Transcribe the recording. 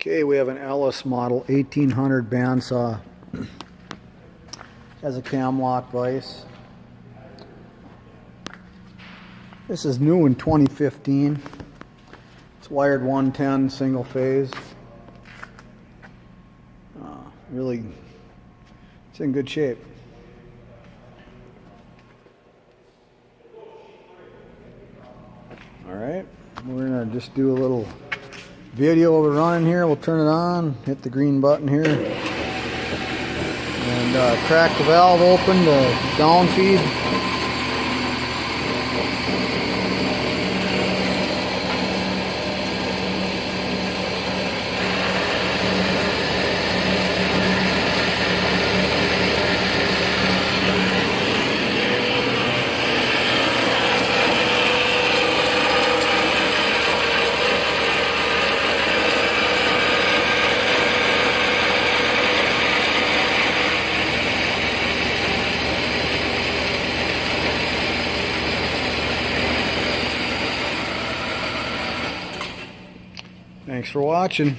Okay, we have an Ellis model 1800 bandsaw. Has a Camlock vise. This is new in 2015. It's wired 110 single phase. Really, it's in good shape. Alright, we're going to just do a little video of it running here. We'll turn it on, hit the green button here, and crack the valve open to down feed. Thanks for watching.